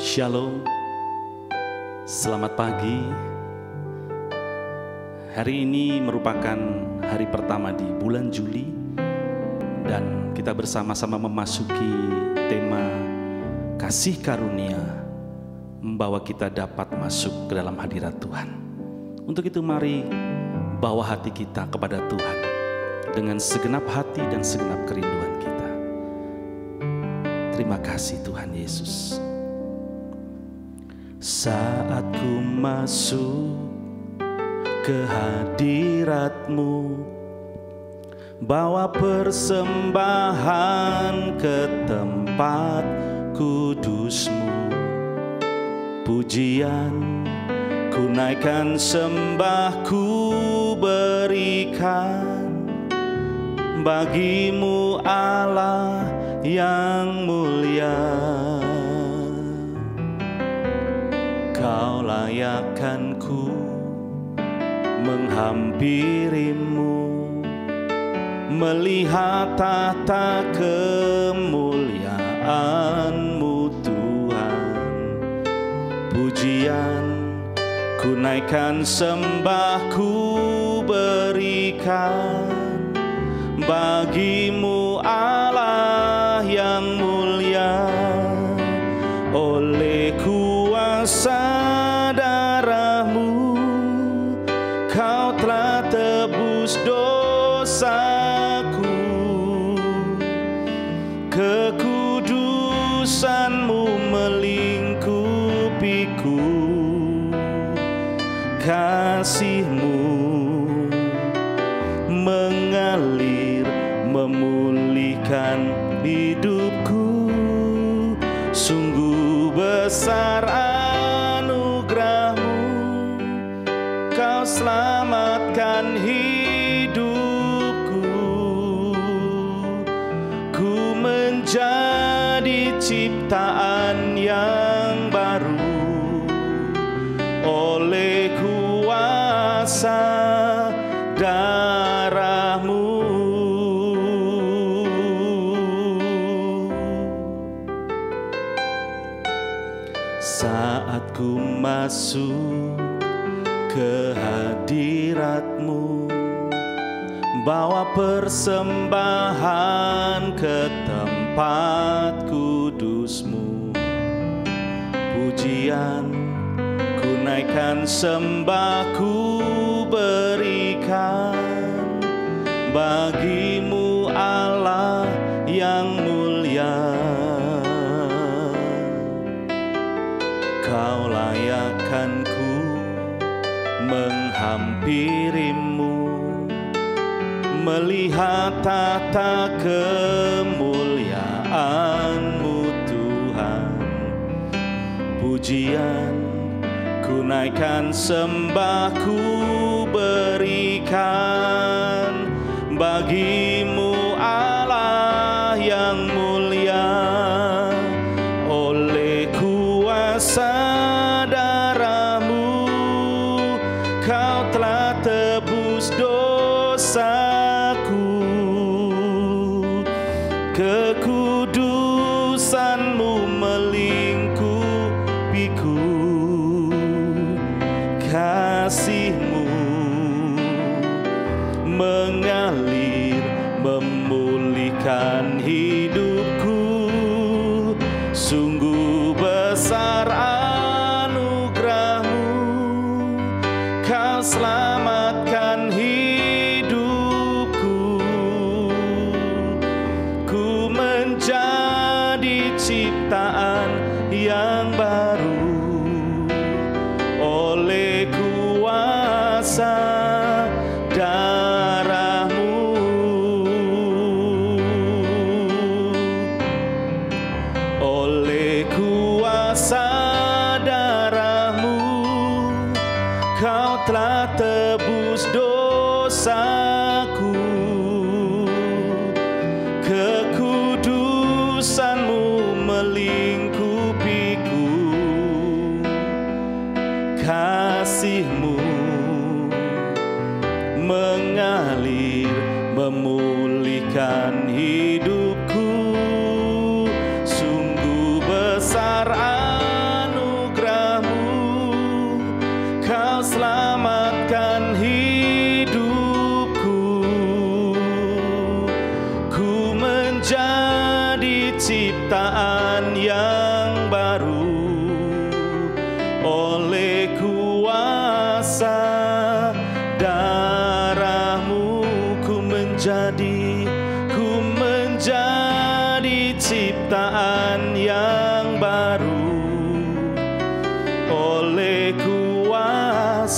Shalom, selamat pagi. Hari ini merupakan hari pertama di bulan Juli dan kita bersama-sama memasuki tema kasih karunia membawa kita dapat masuk ke dalam hadirat Tuhan. Untuk itu mari bawa hati kita kepada Tuhan dengan segenap hati dan segenap kerinduan kita. Terima kasih Tuhan Yesus. Saat ku masuk ke hadirat-Mu, bawa persembahan ke tempat kudus-Mu. Pujian ku naikkan, sembah ku berikan bagi-Mu Allah yang mulia. Kau layakkan ku menghampiri-Mu, melihat tahta kemuliaan-Mu Tuhan. Pujian ku naikkan, sembah ku berikan bagi-Mu Allah yang mulia. Oleh kuasa darah-Mu, Kau telah tebus dosaku. Kekudusan-Mu melingkupiku, kasih-Mu mengalir memulihkan hidupku. Sungguh besar anugerah-Mu, Kau selamatkan hidupku. Ku menjadi ciptaan yang baru oleh kuasa darah-Mu. Saat ku masuk ke hadirat-Mu, bawa persembahan ke tempat kudus-Mu. Pujian ku naikkan, sembah ku berikan bagi-Mu Allah yang mulia. Kau layakkan ku menghampiri-Mu, melihat tahta kemuliaan-Mu Tuhan. Pujian ku naikkan, sembah ku berikan bagi-Mu Allah yang mulia. Oleh kuasa darah-Mu, Kau telah tebus dosaku. Kekudusan-Mu melingkupiku, kasih-Mu mengalir memulihkan hidupku. Sungguh besar anugerah-Mu, Kau selamatkan hidupku. Ku menjadi ciptaan yang baru oleh kuasa darah-Mu. Oleh kuasa darah-Mu, Kau telah tebus dosaku. Kekudusan-Mu melingkupiku, kasih-Mu mengalir memulihkan hidupku. Sungguh besar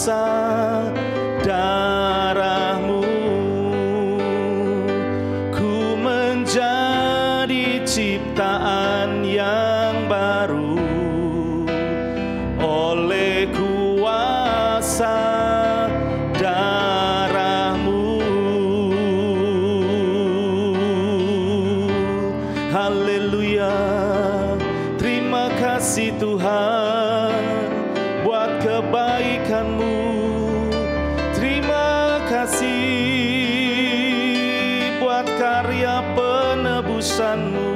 kuasa darah-Mu, ku menjadi ciptaan yang baru oleh kuasa darah-Mu. Haleluya. Terima kasih Tuhan buat kebaikan-Mu. Terima kasih buat karya penebusan-Mu.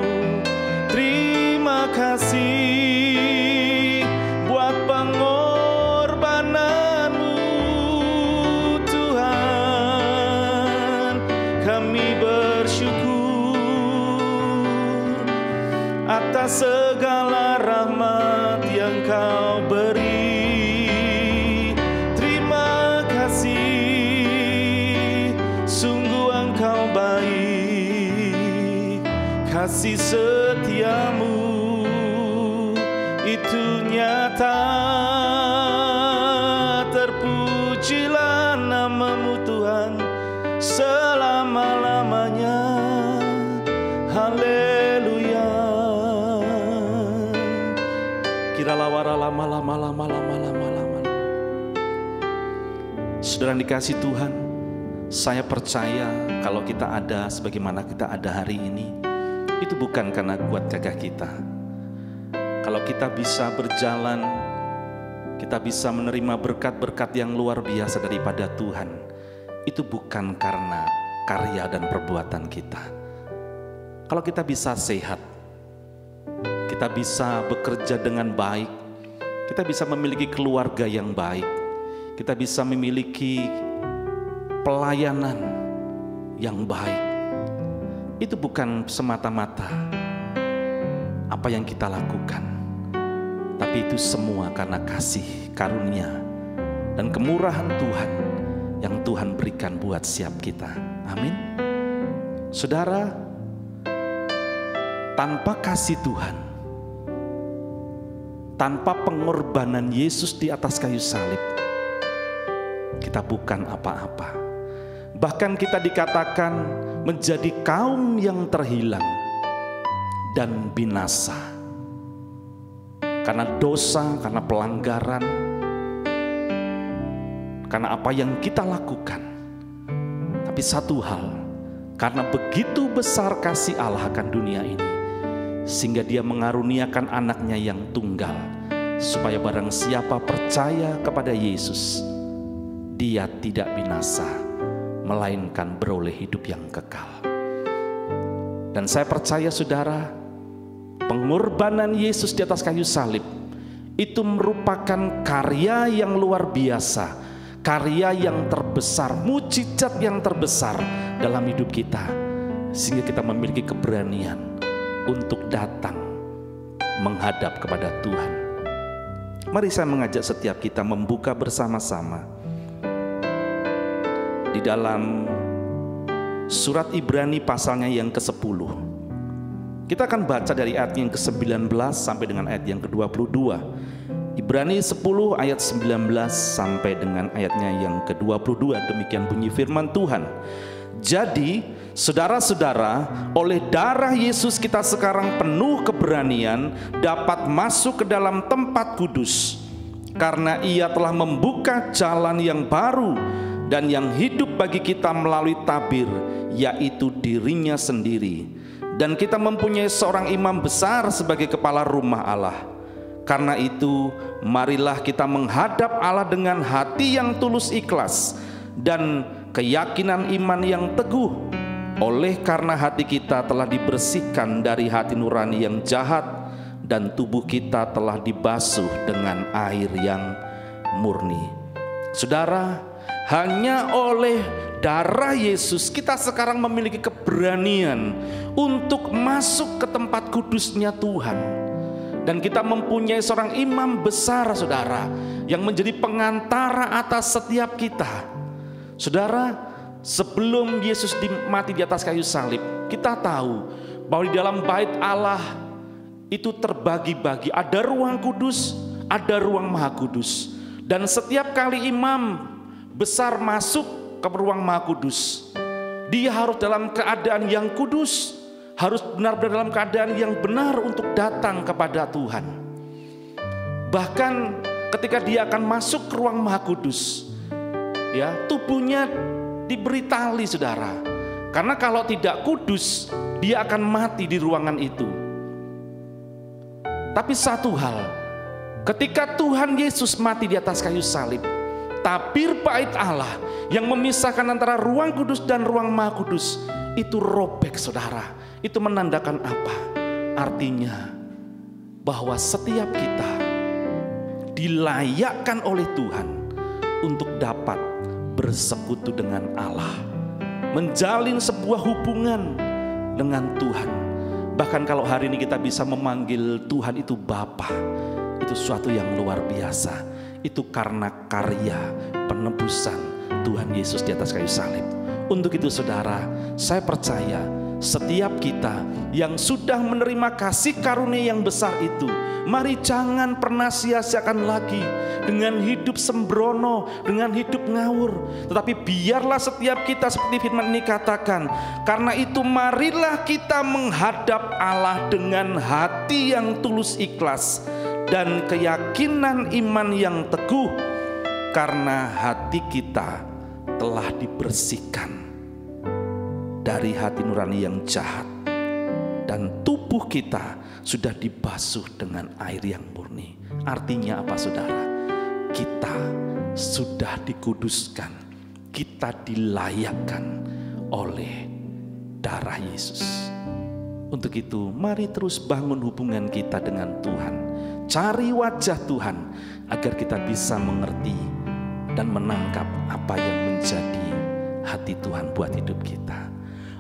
Terima kasih buat pengorbanan-Mu Tuhan. Kami bersyukur atas segala rahmat yang Kau beri. Terima kasih, sungguh Engkau baik. Kasih setia-Mu itu nyata. Terpujilah nama-Mu Tuhan selama-lamanya. Haleluya. Kiralah waralama lama. Saudara yang dikasih Tuhan, saya percaya kalau kita ada sebagaimana kita ada hari ini, itu bukan karena kuat gagah kita. Kalau kita bisa berjalan, kita bisa menerima berkat-berkat yang luar biasa daripada Tuhan, itu bukan karena karya dan perbuatan kita. Kalau kita bisa sehat, kita bisa bekerja dengan baik, kita bisa memiliki keluarga yang baik, kita bisa memiliki pelayanan yang baik, itu bukan semata-mata apa yang kita lakukan, tapi itu semua karena kasih karunia dan kemurahan Tuhan yang Tuhan berikan buat setiap kita. Amin. Saudara, tanpa kasih Tuhan, tanpa pengorbanan Yesus di atas kayu salib, kita bukan apa-apa. Bahkan kita dikatakan menjadi kaum yang terhilang dan binasa karena dosa, karena pelanggaran, karena apa yang kita lakukan. Tapi satu hal, karena begitu besar kasih Allah akan dunia ini, sehingga Dia mengaruniakan anaknya yang tunggal, supaya barang siapa percaya kepada Yesus, dia tidak binasa, melainkan beroleh hidup yang kekal. Dan saya percaya saudara, pengorbanan Yesus di atas kayu salib itu merupakan karya yang luar biasa, karya yang terbesar, mujizat yang terbesar dalam hidup kita, sehingga kita memiliki keberanian untuk datang menghadap kepada Tuhan. Mari saya mengajak setiap kita membuka bersama-sama di dalam surat Ibrani pasalnya yang ke-10. Kita akan baca dari ayat yang ke-19 sampai dengan ayat yang ke-22. Ibrani 10 ayat 19 sampai dengan ayatnya yang ke-22. Demikian bunyi firman Tuhan. Jadi saudara-saudara, oleh darah Yesus kita sekarang penuh keberanian dapat masuk ke dalam tempat kudus, karena Ia telah membuka jalan yang baru dan yang hidup bagi kita melalui tabir, yaitu dirinya sendiri. Dan kita mempunyai seorang imam besar sebagai kepala rumah Allah. Karena itu marilah kita menghadap Allah dengan hati yang tulus ikhlas dan keyakinan iman yang teguh. Oleh karena hati kita telah dibersihkan dari hati nurani yang jahat, dan tubuh kita telah dibasuh dengan air yang murni. Saudara, hanya oleh darah Yesus kita sekarang memiliki keberanian untuk masuk ke tempat kudusnya Tuhan. Dan kita mempunyai seorang imam besar saudara, yang menjadi pengantara atas setiap kita. Saudara, sebelum Yesus mati di atas kayu salib, kita tahu bahwa di dalam bait Allah itu terbagi-bagi. Ada ruang kudus, ada ruang maha kudus. Dan setiap kali imam besar masuk ke ruang Maha Kudus, dia harus dalam keadaan yang kudus, harus benar-benar dalam keadaan yang benar untuk datang kepada Tuhan. Bahkan ketika dia akan masuk ke ruang Maha Kudus, ya, tubuhnya diberi tali, saudara. Karena kalau tidak kudus, dia akan mati di ruangan itu. Tapi satu hal, ketika Tuhan Yesus mati di atas kayu salib, tabir bait Allah yang memisahkan antara ruang kudus dan ruang Maha Kudus itu robek, saudara. Itu menandakan apa? Artinya bahwa setiap kita dilayakkan oleh Tuhan untuk dapat bersekutu dengan Allah, menjalin sebuah hubungan dengan Tuhan. Bahkan kalau hari ini kita bisa memanggil Tuhan itu Bapa, itu suatu yang luar biasa. Itu karena karya penebusan Tuhan Yesus di atas kayu salib. Untuk itu saudara, saya percaya setiap kita yang sudah menerima kasih karunia yang besar itu, mari jangan pernah sia-siakan lagi dengan hidup sembrono, dengan hidup ngawur. Tetapi biarlah setiap kita seperti firman ini katakan, karena itu marilah kita menghadap Allah dengan hati yang tulus ikhlas dan keyakinan iman yang teguh, karena hati kita telah dibersihkan dari hati nurani yang jahat dan tubuh kita sudah dibasuh dengan air yang murni. Artinya apa, saudara? Kita sudah dikuduskan, kita dilayakkan oleh darah Yesus. Untuk itu mari terus bangun hubungan kita dengan Tuhan. Cari wajah Tuhan agar kita bisa mengerti dan menangkap apa yang menjadi hati Tuhan buat hidup kita.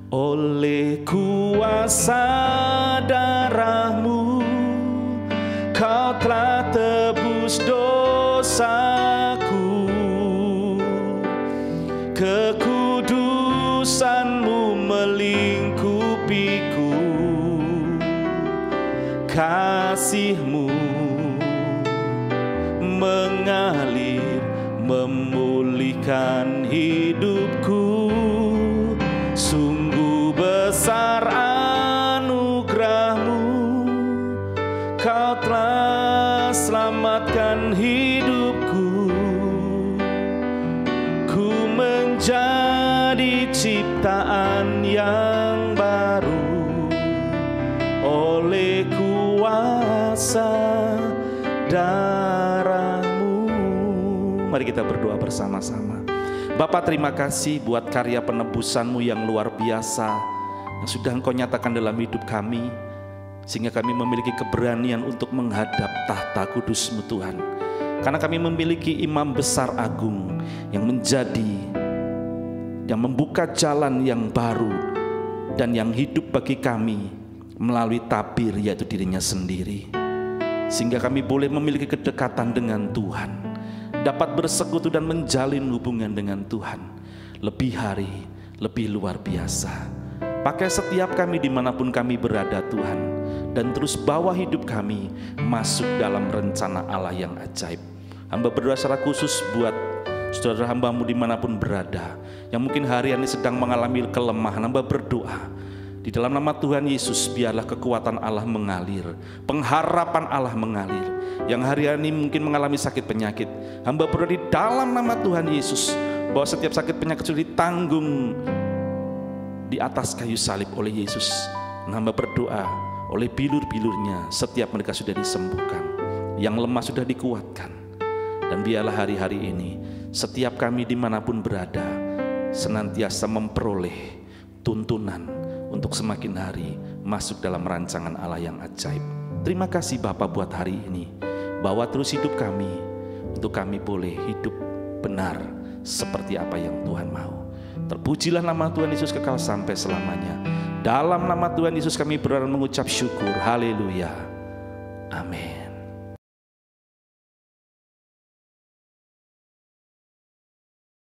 Oleh kuasa darah-Mu, Kau telah tebus dosaku. Kekudusan-Mu melingkupiku, kasih-Mu mengalir memulihkan hidupku. Sungguh besar anugerah-Mu, Kau telah selamatkan hidupku. Ku menjadi ciptaan yang baru oleh kuasa darah-Mu. Mari kita berdoa bersama-sama. Bapa, terima kasih buat karya penebusan-Mu yang luar biasa yang sudah Engkau nyatakan dalam hidup kami, sehingga kami memiliki keberanian untuk menghadap tahta kudus-Mu Tuhan. Karena kami memiliki imam besar agung yang membuka jalan yang baru dan yang hidup bagi kami melalui tabir, yaitu dirinya sendiri. Sehingga kami boleh memiliki kedekatan dengan Tuhan, dapat bersekutu dan menjalin hubungan dengan Tuhan lebih hari, lebih luar biasa. Pakai setiap kami dimanapun kami berada Tuhan, dan terus bawa hidup kami masuk dalam rencana Allah yang ajaib. Hamba berdoa secara khusus buat saudara hamba-Mu dimanapun berada, yang mungkin hari ini sedang mengalami kelemahan. Hamba berdoa di dalam nama Tuhan Yesus, biarlah kekuatan Allah mengalir, pengharapan Allah mengalir. Yang hari ini mungkin mengalami sakit penyakit, hamba berdoa di dalam nama Tuhan Yesus, bahwa setiap sakit penyakit sudah ditanggung di atas kayu salib oleh Yesus. Hamba berdoa oleh bilur-bilurnya setiap mereka sudah disembuhkan, yang lemah sudah dikuatkan. Dan biarlah hari-hari ini setiap kami dimanapun berada senantiasa memperoleh tuntunan untuk semakin hari masuk dalam rancangan Allah yang ajaib. Terima kasih Bapa buat hari ini. Bawa terus hidup kami, untuk kami boleh hidup benar seperti apa yang Tuhan mau. Terpujilah nama Tuhan Yesus kekal sampai selamanya. Dalam nama Tuhan Yesus kami berdoa dan mengucap syukur. Haleluya. Amin.